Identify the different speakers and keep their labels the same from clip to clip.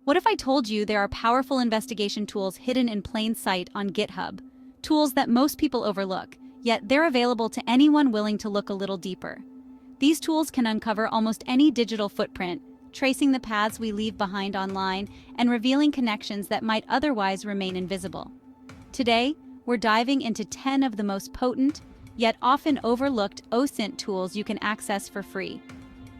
Speaker 1: What if I told you there are powerful investigation tools hidden in plain sight on GitHub? Tools that most people overlook, yet they're available to anyone willing to look a little deeper. These tools can uncover almost any digital footprint, tracing the paths we leave behind online and revealing connections that might otherwise remain invisible. Today, we're diving into 10 of the most potent, yet often overlooked OSINT tools you can access for free.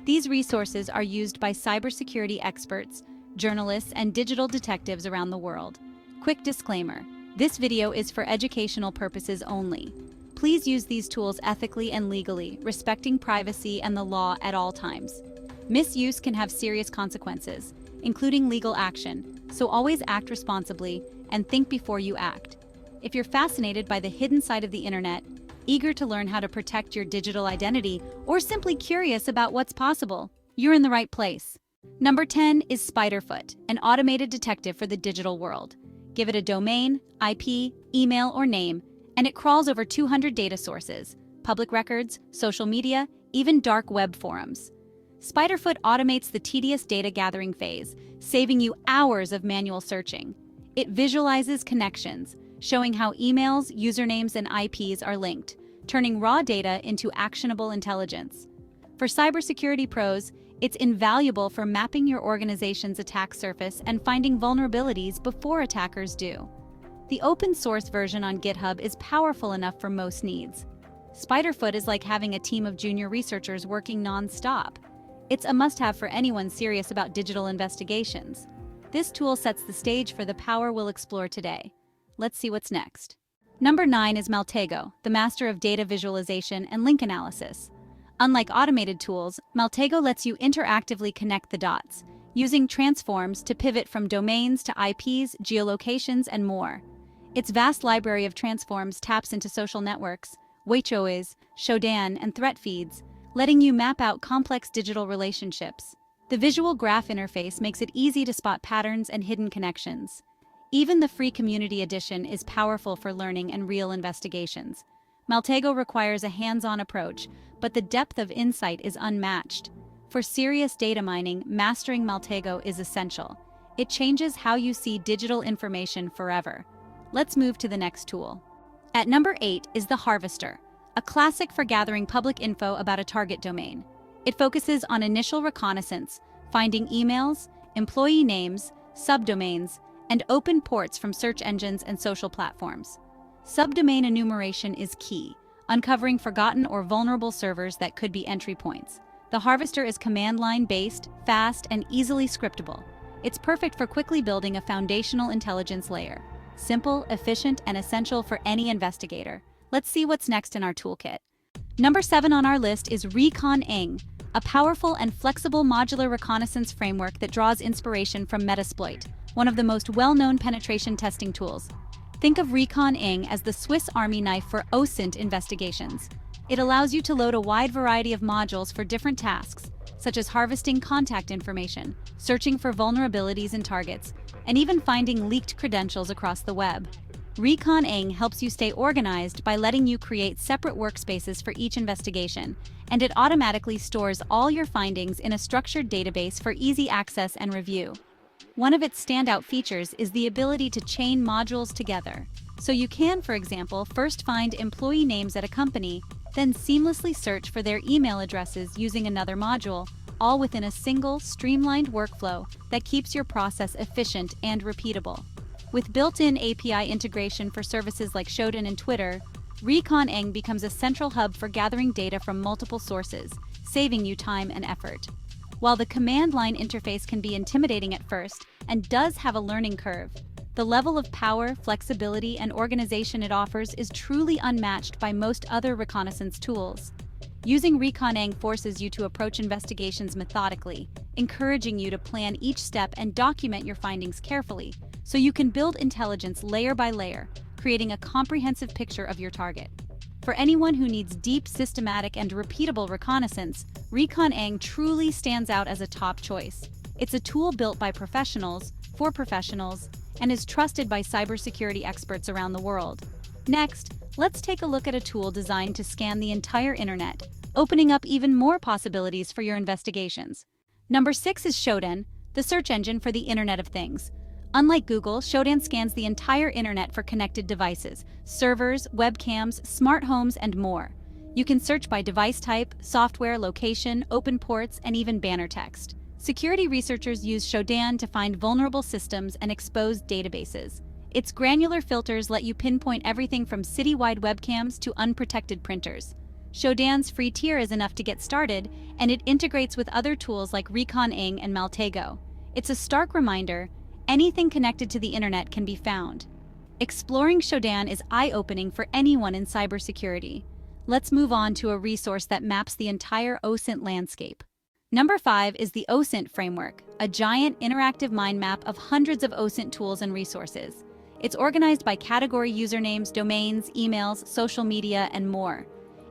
Speaker 1: These resources are used by cybersecurity experts, journalists, and digital detectives around the world. Quick disclaimer: this video is for educational purposes only. Please use these tools ethically and legally, respecting privacy and the law at all times. Misuse can have serious consequences, including legal action, so always act responsibly and think before you act. If you're fascinated by the hidden side of the internet, eager to learn how to protect your digital identity, or simply curious about what's possible, you're in the right place. Number 10 is Spiderfoot, an automated detective for the digital world. Give it a domain, IP, email, or name, and it crawls over 200 data sources, public records, social media, even dark web forums. Spiderfoot automates the tedious data gathering phase, saving you hours of manual searching. It visualizes connections, showing how emails, usernames, and IPs are linked, turning raw data into actionable intelligence. For cybersecurity pros, it's invaluable for mapping your organization's attack surface and finding vulnerabilities before attackers do. The open-source version on GitHub is powerful enough for most needs. Spiderfoot is like having a team of junior researchers working non-stop. It's a must-have for anyone serious about digital investigations. This tool sets the stage for the power we'll explore today. Let's see what's next. Number 9 is Maltego, the master of data visualization and link analysis. Unlike automated tools, Maltego lets you interactively connect the dots, using transforms to pivot from domains to IPs, geolocations, and more. Its vast library of transforms taps into social networks, WHOIS, Shodan, and threat feeds, letting you map out complex digital relationships. The visual graph interface makes it easy to spot patterns and hidden connections. Even the free community edition is powerful for learning and real investigations. Maltego requires a hands-on approach, but the depth of insight is unmatched. For serious data mining, mastering Maltego is essential. It changes how you see digital information forever. Let's move to the next tool. At number 8 is the Harvester, a classic for gathering public info about a target domain. It focuses on initial reconnaissance, finding emails, employee names, subdomains, and open ports from search engines and social platforms. Subdomain enumeration is key, uncovering forgotten or vulnerable servers that could be entry points. The Harvester is command line based, fast, and easily scriptable. It's perfect for quickly building a foundational intelligence layer. Simple, efficient, and essential for any investigator. Let's see what's next in our toolkit. Number 7 on our list is Recon-ing, a powerful and flexible modular reconnaissance framework that draws inspiration from Metasploit, one of the most well-known penetration testing tools. Think of Recon-ing as the Swiss Army knife for OSINT investigations. It allows you to load a wide variety of modules for different tasks, such as harvesting contact information, searching for vulnerabilities in targets, and even finding leaked credentials across the web. Recon-ing helps you stay organized by letting you create separate workspaces for each investigation, and it automatically stores all your findings in a structured database for easy access and review. One of its standout features is the ability to chain modules together. So you can, for example, first find employee names at a company, then seamlessly search for their email addresses using another module, all within a single, streamlined workflow that keeps your process efficient and repeatable. With built-in API integration for services like Shodan and Twitter, Recon-ing becomes a central hub for gathering data from multiple sources, saving you time and effort. While the command line interface can be intimidating at first and does have a learning curve, the level of power, flexibility, and organization it offers is truly unmatched by most other reconnaissance tools. Using Recon-ing forces you to approach investigations methodically, encouraging you to plan each step and document your findings carefully, so you can build intelligence layer by layer, creating a comprehensive picture of your target. For anyone who needs deep, systematic, and repeatable reconnaissance, Recon-ing truly stands out as a top choice. It's a tool built by professionals, for professionals, and is trusted by cybersecurity experts around the world. Next, let's take a look at a tool designed to scan the entire internet, opening up even more possibilities for your investigations. Number 6 is Shodan, the the search engine for the Internet of Things. Unlike Google, Shodan scans the entire internet for connected devices, servers, webcams, smart homes, and more. You can search by device type, software, location, open ports, and even banner text. Security researchers use Shodan to find vulnerable systems and exposed databases. Its granular filters let you pinpoint everything from citywide webcams to unprotected printers. Shodan's free tier is enough to get started, and it integrates with other tools like Recon-ing and Maltego. It's a stark reminder, anything connected to the internet can be found. Exploring Shodan is eye-opening for anyone in cybersecurity. Let's move on to a resource that maps the entire OSINT landscape. Number 5 is the OSINT framework, a giant interactive mind map of hundreds of OSINT tools and resources. It's organized by category usernames, domains, emails, social media, and more.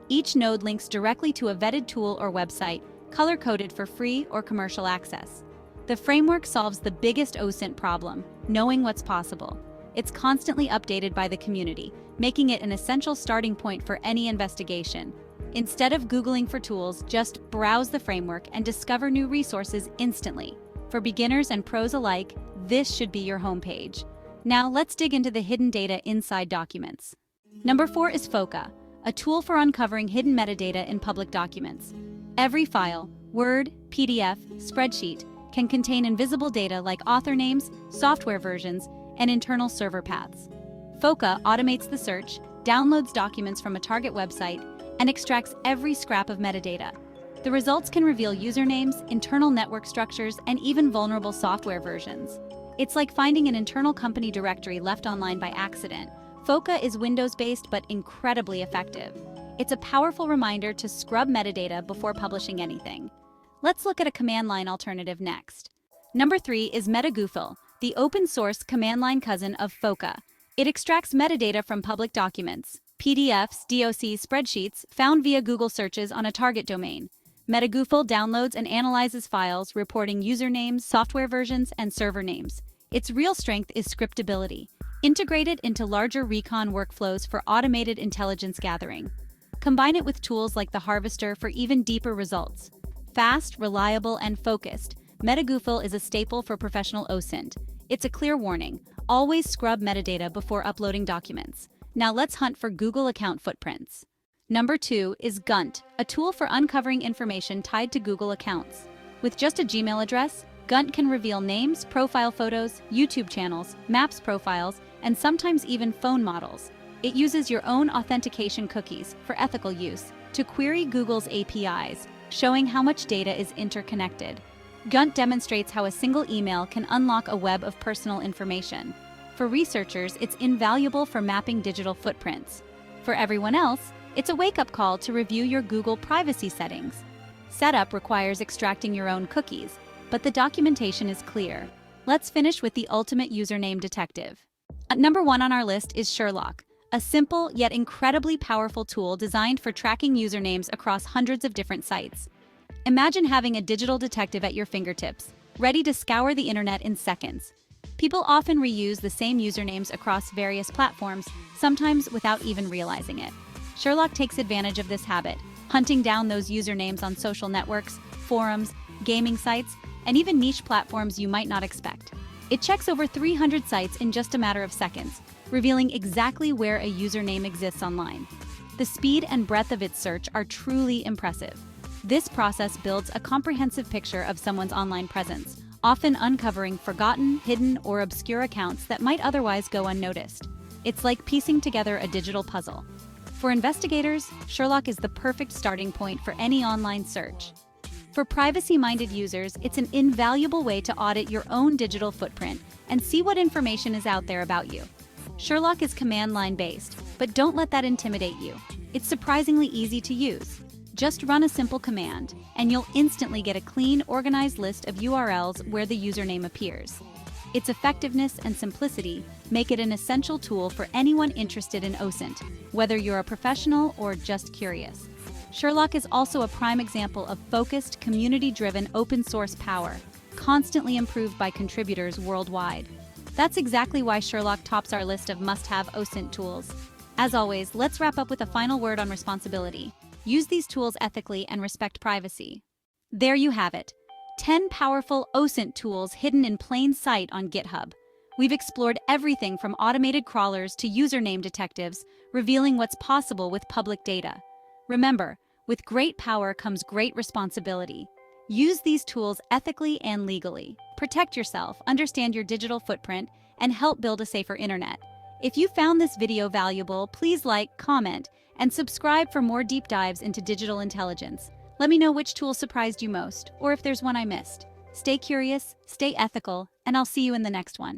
Speaker 1: Each node links directly to a vetted tool or website, color-coded for free or commercial access. The framework solves the biggest OSINT problem, knowing what's possible. It's constantly updated by the community, making it an essential starting point for any investigation. Instead of Googling for tools, just browse the framework and discover new resources instantly. For beginners and pros alike, this should be your homepage. Now let's dig into the hidden data inside documents. Number 4 is FOCA, a tool for uncovering hidden metadata in public documents. Every file, Word, PDF, spreadsheet, can contain invisible data like author names, software versions, and internal server paths. FOCA automates the search, downloads documents from a target website, and extracts every scrap of metadata. The results can reveal usernames, internal network structures, and even vulnerable software versions. It's like finding an internal company directory left online by accident. FOCA is Windows-based but incredibly effective. It's a powerful reminder to scrub metadata before publishing anything. Let's look at a command line alternative next. Number 3 is Metadata, the open-source command line cousin of FOCA. It extracts metadata from public documents, PDFs, DOCs, spreadsheets found via Google searches on a target domain. Metadata downloads and analyzes files, reporting usernames, software versions, and server names. Its real strength is scriptability, integrated into larger recon workflows for automated intelligence gathering. Combine it with tools like the Harvester for even deeper results. Fast, reliable, and focused, Metadata is a staple for professional OSINT. It's a clear warning: always scrub metadata before uploading documents. Now let's hunt for Google account footprints. Number 2 is Gunt, a tool for uncovering information tied to Google accounts. With just a Gmail address, Gunt can reveal names, profile photos, YouTube channels, maps profiles, and sometimes even phone models. It uses your own authentication cookies for ethical use to query Google's APIs, showing how much data is interconnected. Gunt demonstrates how a single email can unlock a web of personal information. For researchers, it's invaluable for mapping digital footprints. For everyone else, it's a wake-up call to review your Google privacy settings. Setup requires extracting your own cookies, but the documentation is clear. Let's finish with the ultimate username detective. At number 1 on our list is Sherlock, a simple yet incredibly powerful tool designed for tracking usernames across hundreds of different sites. Imagine having a digital detective at your fingertips, ready to scour the internet in seconds. People often reuse the same usernames across various platforms, sometimes without even realizing it. Sherlock takes advantage of this habit, hunting down those usernames on social networks, forums, gaming sites, and even niche platforms you might not expect. It checks over 300 sites in just a matter of seconds, revealing exactly where a username exists online. The speed and breadth of its search are truly impressive. This process builds a comprehensive picture of someone's online presence, often uncovering forgotten, hidden, or obscure accounts that might otherwise go unnoticed. It's like piecing together a digital puzzle. For investigators, Sherlock is the perfect starting point for any online search. For privacy-minded users, it's an invaluable way to audit your own digital footprint and see what information is out there about you. Sherlock is command line based, but don't let that intimidate you. It's surprisingly easy to use. Just run a simple command, and you'll instantly get a clean, organized list of URLs where the username appears. Its effectiveness and simplicity make it an essential tool for anyone interested in OSINT, whether you're a professional or just curious. Sherlock is also a prime example of focused, community-driven open-source power, constantly improved by contributors worldwide. That's exactly why Sherlock tops our list of must-have OSINT tools. As always, let's wrap up with a final word on responsibility. Use these tools ethically and respect privacy. There you have it. 10 powerful OSINT tools hidden in plain sight on GitHub. We've explored everything from automated crawlers to username detectives, revealing what's possible with public data. Remember, with great power comes great responsibility. Use these tools ethically and legally. Protect yourself, understand your digital footprint, and help build a safer internet. If you found this video valuable, please like, comment, and subscribe for more deep dives into digital intelligence. Let me know which tool surprised you most, or if there's one I missed. Stay curious, stay ethical, and I'll see you in the next one.